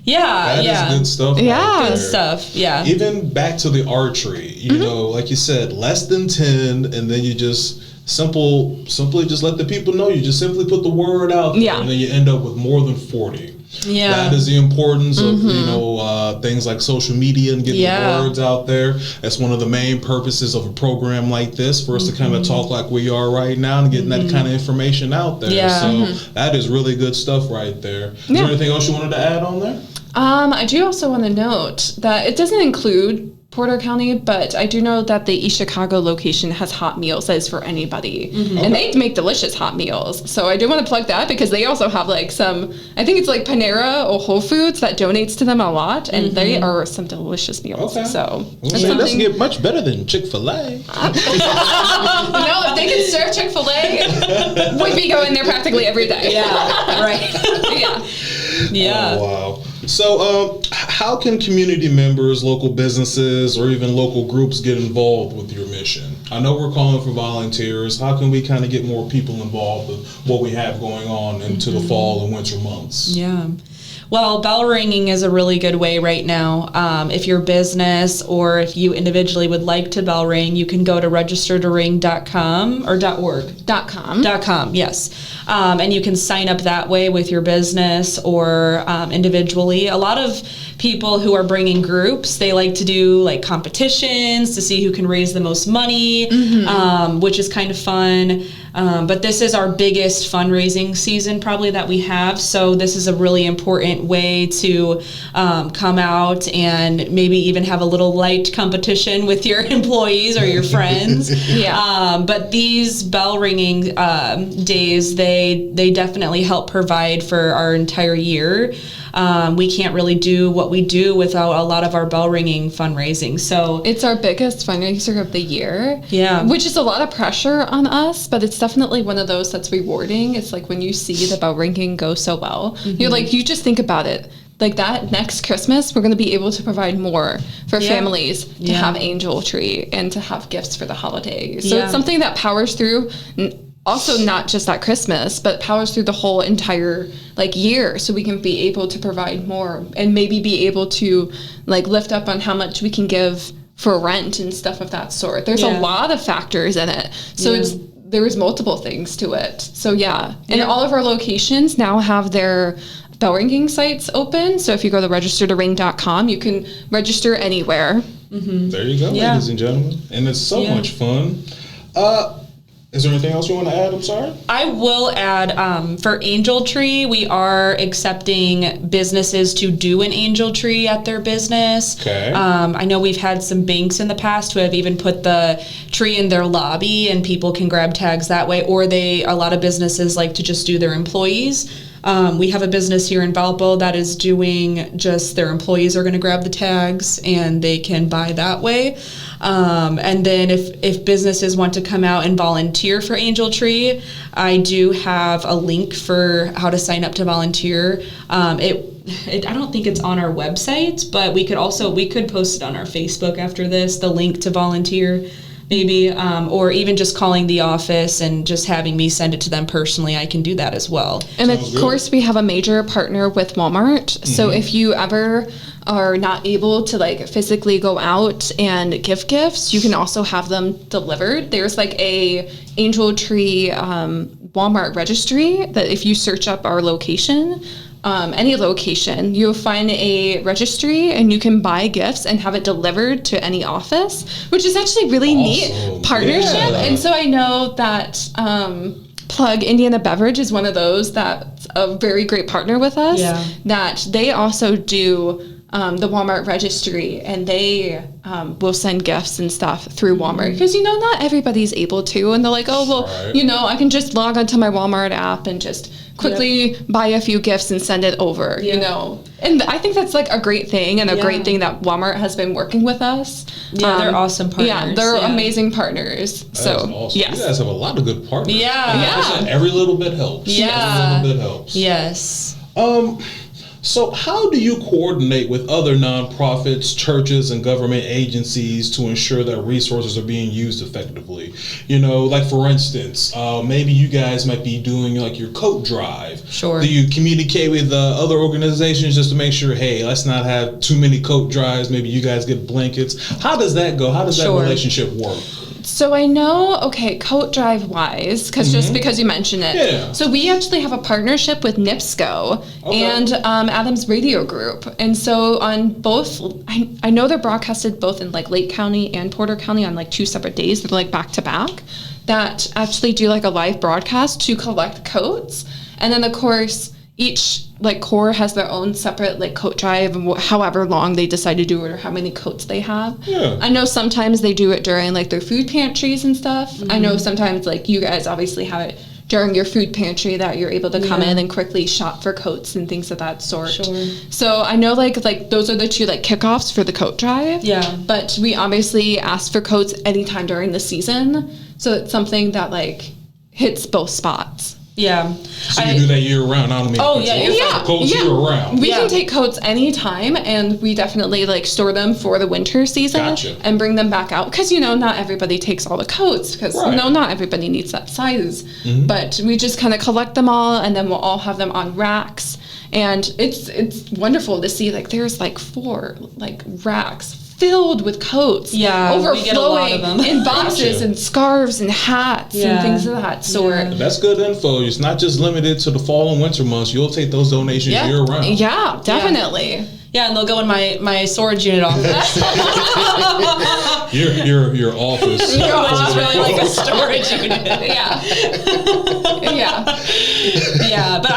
that is good stuff. Yeah. right Good there. stuff. Yeah. Even back to the archery, you know, like you said, less than 10, and then you just simply just let the people know. You just simply put the word out there, and then you end up with more than 40. Yeah. That is the importance of, you know, things like social media and getting the words out there. That's one of the main purposes of a program like this, for us to kind of talk like we are right now and getting that kind of information out there. Yeah. So that is really good stuff right there. Is there anything else you wanted to add on there? I do also want to note that it doesn't include Porter County, but I do know that the East Chicago location has hot meals that is for anybody. And they make delicious hot meals. So I do want to plug that, because they also have like some, I think it's like Panera or Whole Foods that donates to them a lot, and they are some delicious meals. Okay. So Well, it doesn't get much better than Chick-fil-A. no, if they could serve Chick-fil-A, we'd be going there practically every day. Yeah. Right. Yeah. Oh, wow. So, how can community members, local businesses, or even local groups get involved with your mission? I know we're calling for volunteers. How can we kind of get more people involved with what we have going on into the fall and winter months? Yeah. Well, bell ringing is a really good way right now. If your business or if you individually would like to bell ring, you can go to registertoring.com or .org. .com. .com, yes. And you can sign up that way with your business or individually. A lot of people who are bringing groups, they like to do like competitions to see who can raise the most money, which is kind of fun. But this is our biggest fundraising season probably that we have. So this is a really important way to come out and maybe even have a little light competition with your employees or your friends. But these bell ringing days, they definitely help provide for our entire year. We can't really do what we do without a lot of our bell ringing fundraising. So it's our biggest fundraiser of the year. Yeah. Which is a lot of pressure on us, but it's definitely one of those that's rewarding. It's like when you see the bell ringing go so well, you're like, you just think about it. like that next Christmas, we're going to be able to provide more for families to have Angel Tree and to have gifts for the holidays. So it's something that powers through, also not just at Christmas, but powers through the whole entire like year. So we can be able to provide more and maybe be able to like lift up on how much we can give for rent and stuff of that sort. There's a lot of factors in it. So there's multiple things to it. So and all of our locations now have their bell ringing sites open. So if you go to registertoring.com, you can register anywhere. There you go, ladies and gentlemen. And it's so much fun. Is there anything else you want to add? I'm sorry. I will add, for Angel Tree, we are accepting businesses to do an Angel Tree at their business. Okay. I know we've had some banks in the past who have even put the tree in their lobby and people can grab tags that way, or a lot of businesses like to just do their employees. We have a business here in Valpo that is doing just their employees are going to grab the tags and they can buy that way. And then if businesses want to come out and volunteer for Angel Tree, I do have a link for how to sign up to volunteer. I don't think it's on our website, but we could post it on our Facebook after this, the link to volunteer. Maybe, or even just calling the office and just having me send it to them personally. I can do that as well. And of course, we have a major partner with Walmart. So if you ever are not able to like physically go out and give gifts, you can also have them delivered. There's like a Angel Tree Walmart registry that if you search up our location, any location, you'll find a registry and you can buy gifts and have it delivered to any office, which is actually really neat partnership. And so I know that Plug Indiana Beverage is one of those that's a very great partner with us, that they also do the Walmart registry, and they will send gifts and stuff through Walmart because not everybody's able to, and they're like, oh well, I can just log onto my Walmart app and just quickly buy a few gifts and send it over, and I think that's like a great thing, and a great thing that Walmart has been working with us. They're awesome partners. Yeah, they're amazing partners. That's awesome. Yes. You guys have a lot of good partners. Every little bit helps. Every little bit helps. Yes. So how do you coordinate with other nonprofits, churches, and government agencies to ensure that resources are being used effectively? Like for instance, maybe you guys might be doing like your coat drive. Sure. Do you communicate with other organizations just to make sure, hey, let's not have too many coat drives? Maybe you guys get blankets. How does that go? How does that relationship work? So I know, coat drive wise, just because you mentioned it. Yeah. So we actually have a partnership with NIPSCO and Adams Radio Group. And so on both, I know they're broadcasted both in like Lake County and Porter County on like 2 separate days. They're like back to back that actually do like a live broadcast to collect coats. And then of course, each like corps has their own separate like coat drive, and however long they decide to do it or how many coats they have. Yeah. I know sometimes they do it during like their food pantries and stuff. I know sometimes like you guys obviously have it during your food pantry that you're able to come in and quickly shop for coats and things of that sort. Sure. So I know like those are the two like kickoffs for the coat drive. Yeah. But we obviously ask for coats anytime during the season. So it's something that like hits both spots. Yeah. So you do that year round? I don't mean coats year round. We can take coats anytime, and we definitely like store them for the winter season and bring them back out because not everybody takes all the coats because not everybody needs that size. But we just kind of collect them all, and then we'll all have them on racks. And it's wonderful to see like there's like 4 like racks filled with coats, overflowing in boxes and scarves and hats and things of that sort. That's good info. It's not just limited to the fall and winter months. You'll take those donations year round. Yeah, definitely. Yeah, and they'll go in my storage unit office. your office. Your office is really like a storage unit. Yeah. But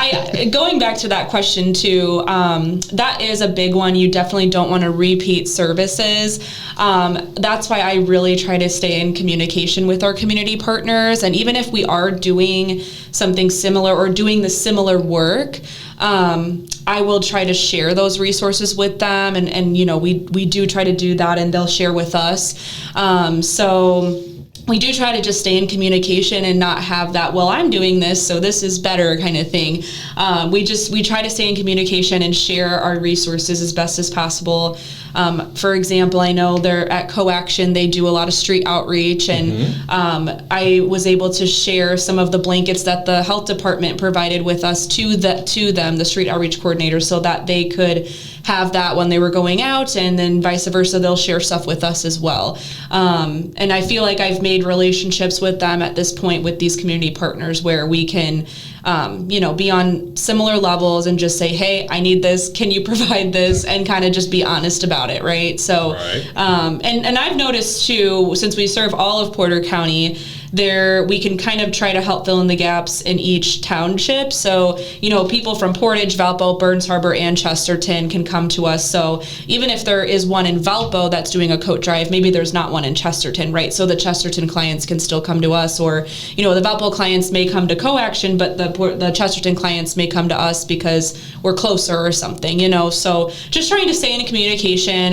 going back to that question too, that is a big one. You definitely don't want to repeat services. That's why I really try to stay in communication with our community partners. And even if we are doing something similar or doing the similar work, I will try to share those resources with them, and we do try to do that, and they'll share with us. So we do try to just stay in communication and not have that, well, I'm doing this, so this is better kind of thing. We try to stay in communication and share our resources as best as possible. For example, I know they're at CoAction, they do a lot of street outreach, and I was able to share some of the blankets that the health department provided with us to them, the street outreach coordinators, so that they could have that when they were going out, and then vice versa, they'll share stuff with us as well. And I feel like I've made relationships with them at this point with these community partners where we can, be on similar levels and just say, hey, I need this, can you provide this, and kind of just be honest about it, right? So, and I've noticed too, since we serve all of Porter County, we can kind of try to help fill in the gaps in each township. So, people from Portage, Valpo, Burns Harbor, and Chesterton can come to us. So even if there is one in Valpo that's doing a coat drive, maybe there's not one in Chesterton, right? So the Chesterton clients can still come to us, or, the Valpo clients may come to CoAction, but the Chesterton clients may come to us because we're closer or something, So just trying to stay in communication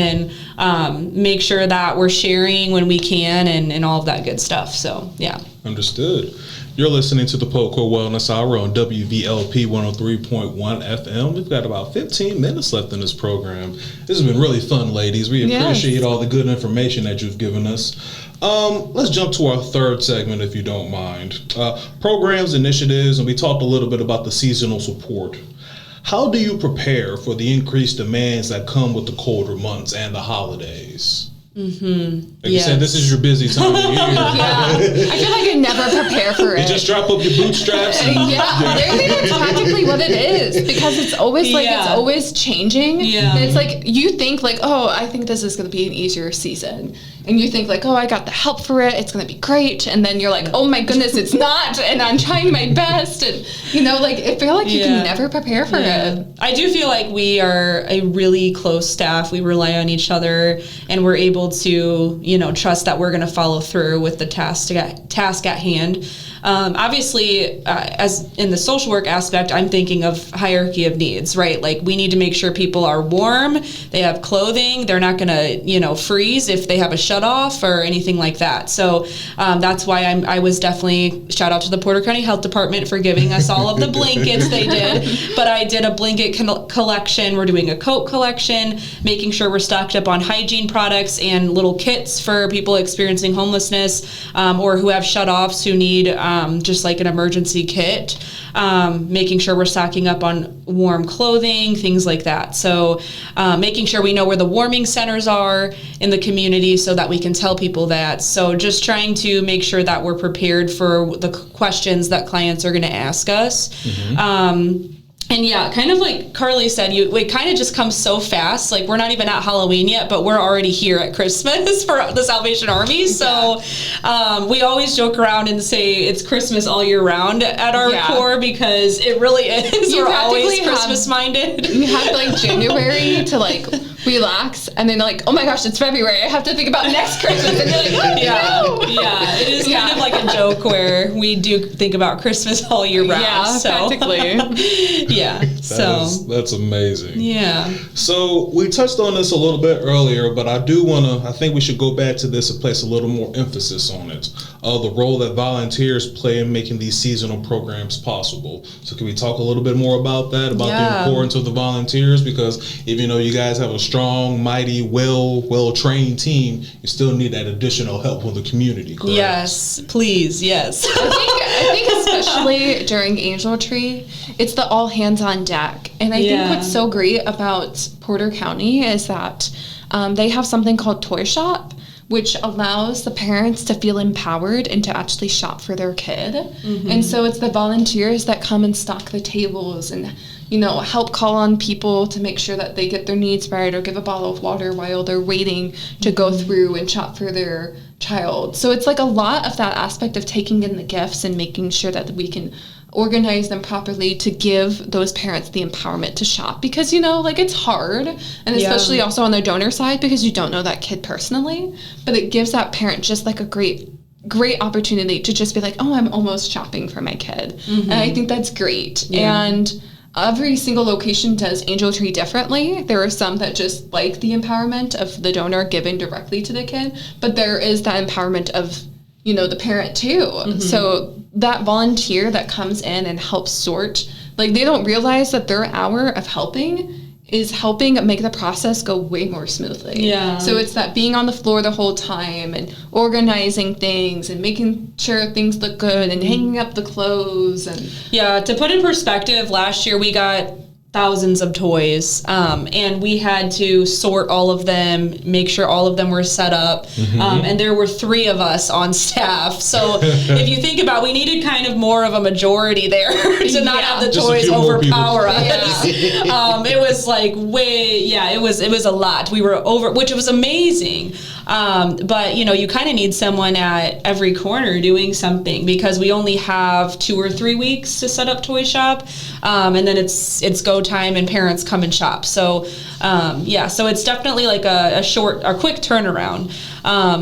and make sure that we're sharing when we can and all of that good stuff. So, yeah. Understood. You're listening to the PoCo Wellness Hour on WVLP 103.1 FM. We've got about 15 minutes left in this program. This has been really fun, ladies. We appreciate all the good information that you've given us. Let's jump to our third segment, if you don't mind. Programs, initiatives, and we talked a little bit about the seasonal support. How do you prepare for the increased demands that come with the colder months and the holidays? Like you said, this is your busy time of year. I feel like I never prepare for it. You just strap up your bootstraps. Literally that's practically what it is, because it's always it's always changing. And it's like you think like, oh, I think this is going to be an easier season, and you think like, oh, I got the help for it, it's going to be great, and then you're like, oh my goodness, it's not, and I'm trying my best, and I feel like you can never prepare for it. I do feel like we are a really close staff. We rely on each other, and we're able to trust that we're going to follow through with the task at hand. Obviously, as in the social work aspect, I'm thinking of hierarchy of needs, right? Like we need to make sure people are warm, they have clothing, they're not going to, freeze if they have a shut off or anything like that. So that's why I was definitely, shout out to the Porter County Health Department for giving us all of the blankets they did. But I did a blanket collection. We're doing a coat collection, making sure we're stocked up on hygiene products and little kits for people experiencing homelessness or who have shut offs who need just like an emergency kit, making sure we're stocking up on warm clothing, things like that. So making sure we know where the warming centers are in the community so that we can tell people that. So just trying to make sure that we're prepared for the questions that clients are going to ask us. And yeah, kind of like Carly said, it kind of just comes so fast. Like we're not even at Halloween yet, but we're already here at Christmas for the Salvation Army. So we always joke around and say it's Christmas all year round at our core, because it really is. We're always Christmas minded. You have like January to like relax, and then like, oh my gosh, it's February, I have to think about next Christmas, and you're like, oh, no. It is kind of like a joke where we do think about Christmas all year round. Practically. That's amazing. Yeah. So we touched on this a little bit earlier, but I think we should go back to this and place a little more emphasis on it. The role that volunteers play in making these seasonal programs possible. So can we talk a little bit more about that, about the importance of the volunteers? Because even though you guys have a strong, mighty, well-trained team, you still need that additional help from the community, correct? Yes, please, yes. I think especially during Angel Tree, it's the all hands on deck. And I think what's so great about Porter County is that they have something called Toy Shop, which allows the parents to feel empowered and to actually shop for their kid. And so it's the volunteers that come and stock the tables and help call on people to make sure that they get their needs right, or give a bottle of water while they're waiting to go through and shop for their child. So it's like a lot of that aspect of taking in the gifts and making sure that we can organize them properly to give those parents the empowerment to shop, because it's hard, and especially also on the donor side, because you don't know that kid personally, but it gives that parent just like a great opportunity to just be like, oh, I'm almost shopping for my kid. And I think that's great. And every single location does Angel Tree differently. There are some that just like the empowerment of the donor giving directly to the kid, but there is that empowerment of the parent too. So that volunteer that comes in and helps sort, like they don't realize that their hour of helping is helping make the process go way more smoothly. Yeah. So it's that being on the floor the whole time and organizing things and making sure things look good and hanging up the clothes. And yeah, to put in perspective, last year we got thousands of toys, and we had to sort all of them, make sure all of them were set up, and there were 3 of us on staff. So if you think about, we needed kind of more of a majority there to not have the Just toys overpower us. Yeah. It was like it was a lot. We were over, which was amazing. But you kind of need someone at every corner doing something, because we only have 2 or 3 weeks to set up Toy Shop, and then it's go time and parents come and shop. So so it's definitely like a quick turnaround.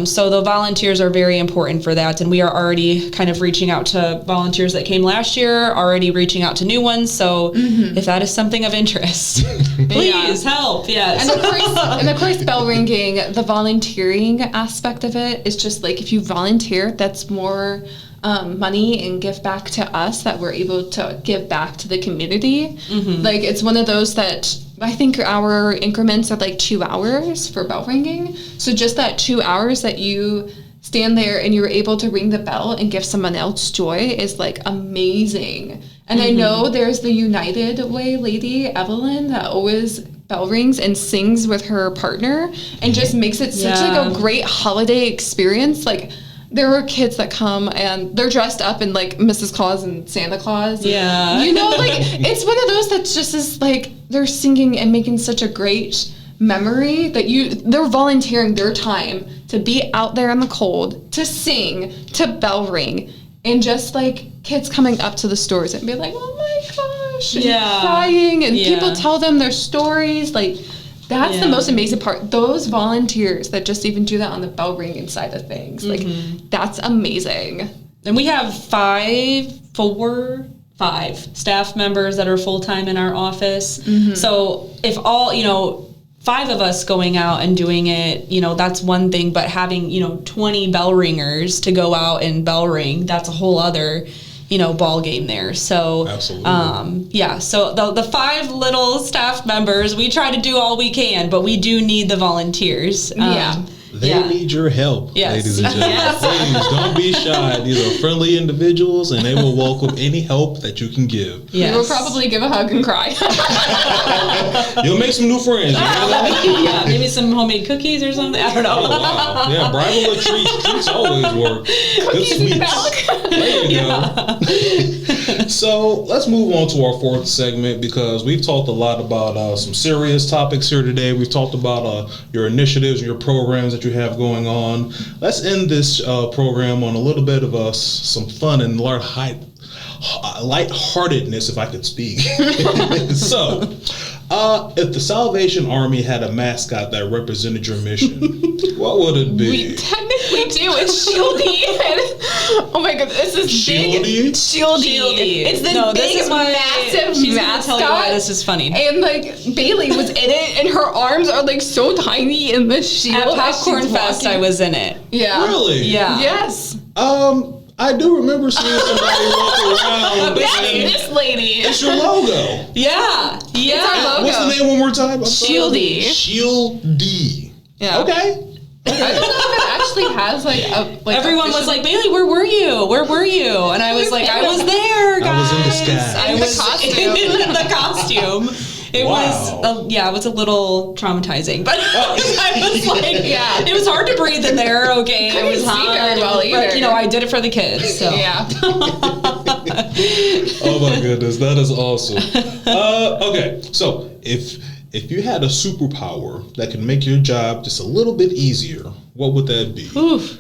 So the volunteers are very important for that, and we are already kind of reaching out to volunteers that came last year, already reaching out to new ones. So if that is something of interest, please help. Yes. And of course, bell ringing, the volunteering aspect of it is just like, if you volunteer, that's more money and give back to us that we're able to give back to the community. Like, it's one of those that I think our increments are like 2 hours for bell ringing. So just that 2 hours that you stand there and you're able to ring the bell and give someone else joy is like amazing. And I know there's the United Way lady, Evelyn, that always bell rings and sings with her partner and just makes it such like a great holiday experience. Like, there are kids that come and they're dressed up in like Mrs. Claus and Santa Claus. Yeah. Like, it's one of those that just is like, they're singing and making such a great memory that they're volunteering their time to be out there in the cold, to sing, to bell ring, and just like kids coming up to the stores and be like, oh my gosh, and crying, and people tell them their stories. Like, that's the most amazing part. Those volunteers that just even do that on the bell ringing side of things, like, that's amazing. And we have 5 staff members that are full-time in our office. So if all, 5 of us going out and doing it, that's one thing, but having, 20 bell ringers to go out and bell ring, that's a whole other, ball game there. So, absolutely. So the 5 little staff members, we try to do all we can, but we do need the volunteers. They need your help, ladies and gentlemen. Please don't be shy. These are friendly individuals, and they will welcome any help that you can give. You will probably give a hug and cry. You'll make some new friends. Maybe some homemade cookies or something. I don't know. Oh, wow. Yeah, bridal treats. Treats always work. Cookies Good in sweets. There you go. So let's move on to our 4th segment, because we've talked a lot about some serious topics here today. We've talked about your initiatives and your programs that you have going on. Let's end this program on a little bit of some fun and lightheartedness, if I could speak. So, if the Salvation Army had a mascot that represented your mission, what would it be? We technically do. It's Shieldy. Oh my god, this is Shieldy? big. Shieldy. It's this big, massive she's mascot. Tell you why this is funny. And like, Bailey was in it, and her arms are like so tiny in the shield. At Popcorn Fest, I was in it. Yeah. Really? Yeah. Yes. I do remember seeing somebody walk around. This lady. It's your logo. Yeah. It's our logo. What's the name one more time? Shieldy. Shieldy. Yeah. Okay. I don't know if it actually has Everyone was like, Bailey, where were you? Where were you? And I was like, I was there, guys. I was in disguise. I was in the costume. It was a little traumatizing, but I was like, it was hard to breathe in there. Okay, it was hot. Very well either. But I did it for the kids. So. Yeah. Oh my goodness, that is awesome. Okay, so if you had a superpower that could make your job just a little bit easier, what would that be? Oof.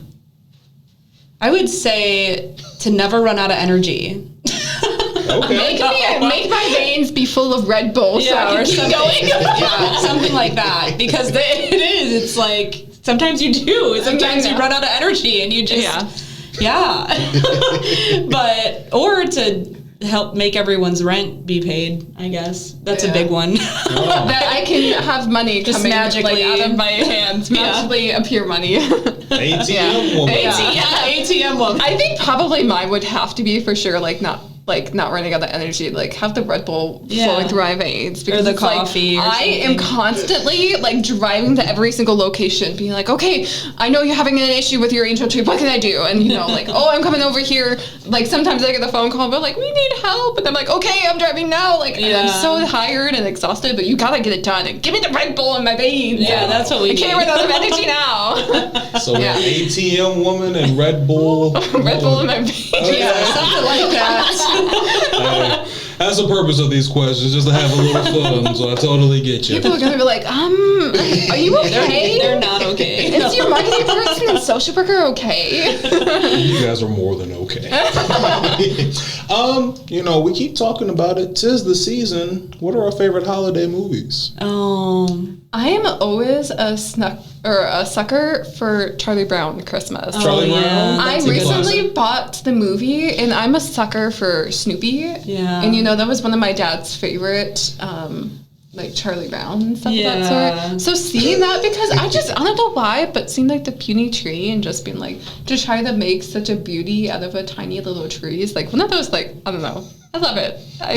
I would say to never run out of energy. Okay. Make my veins be full of Red Bull so I can keep going. Something like that. Because it is. It's like, sometimes you do. Sometimes you run out of energy and you just... But, or to help make everyone's rent be paid, I guess. That's a big one. Oh. That I can have money Just coming magically. out of my hands, magically appear money. ATM woman. ATM woman. I think probably mine would have to be for sure, not running out of energy, like have the Red Bull flowing through my veins. Or the it's coffee or I am constantly like driving to every single location, being like, okay, I know you're having an issue with your angel tree. What can I do? And like, oh, I'm coming over here. Like sometimes I get the phone call, but like, we need help. And I'm like, okay, I'm driving now. Like and I'm so tired and exhausted, but you gotta get it done and give me the Red Bull in my veins. Yeah, that's what we need. I can't run out of energy now. So ATM woman and Red Bull. Red Bull in my veins. Yeah, something like that. That's the purpose of these questions, just to have a little fun. So I totally get you. People are gonna be like, are you okay? They're not okay. Is your marketing person and social worker okay? You guys are more than okay. We keep talking about it. 'Tis the season. What are our favorite holiday movies? I am always a sucker for Charlie Brown Christmas. Charlie Brown? I recently bought the movie, and I'm a sucker for Snoopy. Yeah. And that was one of my dad's favorite, like Charlie Brown and stuff of that sort. So seeing that, because I don't know why, but seeing like the puny tree and just being like, to try to make such a beauty out of a tiny little tree is like one of those, like, I don't know. I love it. I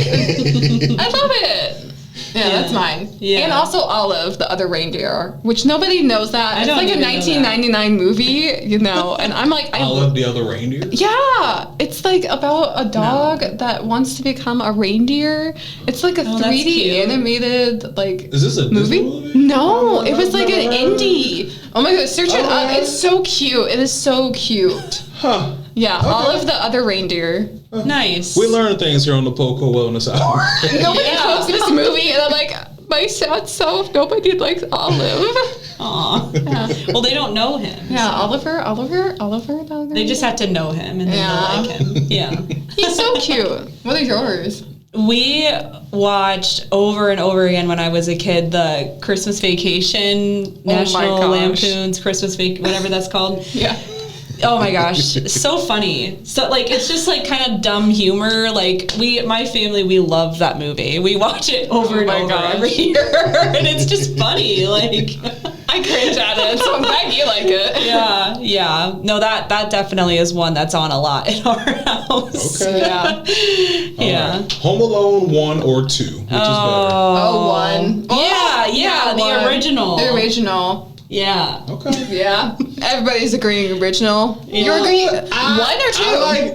love it. Yeah, that's mine. Yeah. And also Olive, the other reindeer, which nobody knows that. It's like a 1999 movie, and I'm like... Olive, the other reindeer? Yeah! It's like about a dog that wants to become a reindeer. It's like a 3D animated, like... Is this a Disney movie? No, it was like an indie. Oh my god, search it up. It's so cute. It is so cute. Huh. Yeah, okay. Olive the other reindeer. Nice. We learn things here on the PoCo Wellness Hour. Nobody posts this movie, and I'm like, my sad self, nobody likes Olive. Aw. Yeah. Well, they don't know him. Yeah, so. Oliver. They just have to know him, and then they'll like him. Yeah. He's so cute. What are yours? We watched over and over again when I was a kid the Christmas Vacation, National Lampoon's Christmas Vacation, whatever that's called. Yeah. Oh my gosh, so funny. So like it's just like kind of dumb humor. Like my family, we love that movie. We watch it over and over every year, and it's just funny. Like I cringe at it, so I'm glad you like it. Yeah. No, that definitely is one that's on a lot in our house. Okay. Yeah. Right. Home Alone 1 or 2, which is better? Oh, 1. Yeah, the original. The original. Yeah. Okay. Yeah. Everybody's agreeing original. Yeah. You're agreeing 1 or 2?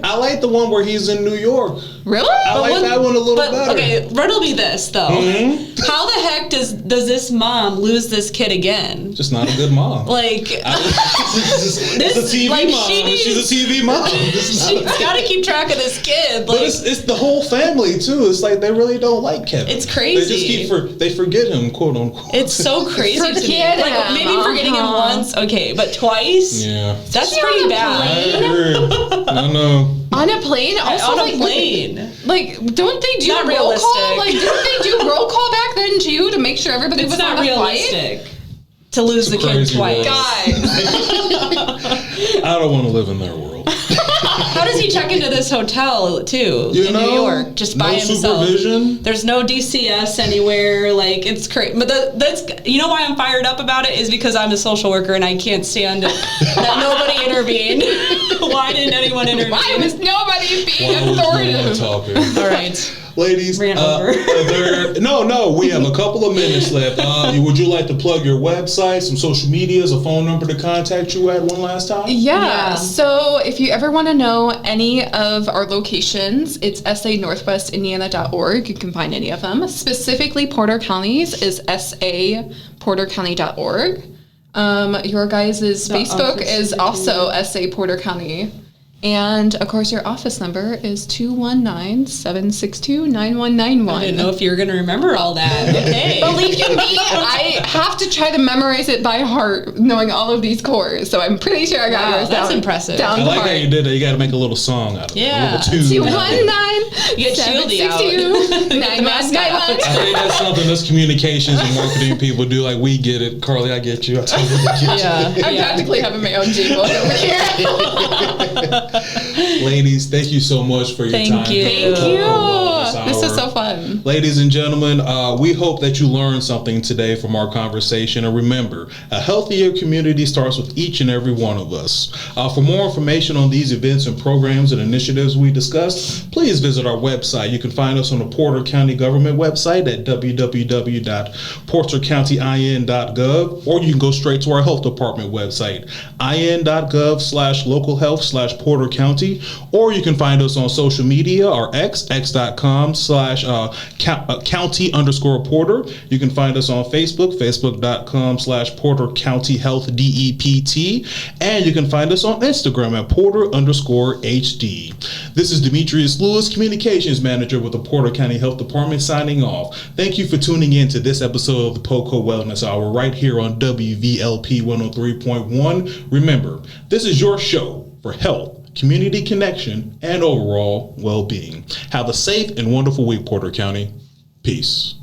I like the one where he's in New York. Really? I like that one a little better. Okay, riddle me this though. Mm-hmm. How the heck does this mom lose this kid again? Just not a good mom. Like it's a TV mom. She's a TV mom. She's got to keep track of this kid. Like, but it's the whole family too. It's like they really don't like Kevin. It's crazy. They just they forget him, quote unquote. It's so crazy to me. Like maybe forgetting him once, okay, but twice. Yeah, that's pretty bad. I heard. I know. On a plane, also on a plane. Like, don't they do not roll realistic. call? Like, didn't they do roll call back then too to make sure everybody was on the realistic flight? To lose the kid twice. Guys, I don't want to live in their world. How does he check into this hotel too in New York just by himself? Supervision? There's no DCS anywhere. Like it's crazy. But that's why I'm fired up about it is because I'm a social worker and I can't stand that nobody intervened. Why didn't anyone intervene? Why was nobody being authoritative? All right. Ladies, ran over. No, we have a couple of minutes left. Would you like to plug your website, some social medias, a phone number to contact you at one last time? Yeah. So if you ever want to know any of our locations, it's sanorthwestindiana.org. You can find any of them. Specifically, Porter County's is saportercounty.org. Your guys' Facebook is also SA Porter County. And, of course, your office number is 219-762-9191. I didn't know if you were going to remember all that. Okay. Believe you me, I have to try to memorize it by heart, knowing all of these cores. So I'm pretty sure I got yours down. That's impressive. Down I like heart. how you did it. You got to make a little song out of it. Yeah. 219-762-9191. I think that's something us communications and marketing people do. Like, we get it. Carly, I get you. I totally get you. I'm practically having my own jingle over here. Ladies, thank you so much for your Thank time. you. Thank PoCo you. Wellness This Hour. is so fun. Ladies and gentlemen, we hope that you learned something today from our conversation. And remember, a healthier community starts with each and every one of us. For more information on these events and programs and initiatives we discussed, please visit our website. You can find us on the Porter County Government website at www.portercountyin.gov, or you can go straight to our health department website, in.gov/local health/Porter County, or you can find us on social media, our x.com/county_Porter. You can find us on Facebook, facebook.com/Porter County Health DEPT, and you can find us on Instagram at Porter_HD. This is Demetrius Lewis, Communications Manager with the Porter County Health Department, signing off. Thank you for tuning in to this episode of the PoCo Wellness Hour right here on WVLP 103.1. Remember, this is your show for health, community connection, and overall well-being. Have a safe and wonderful week, Porter County. Peace.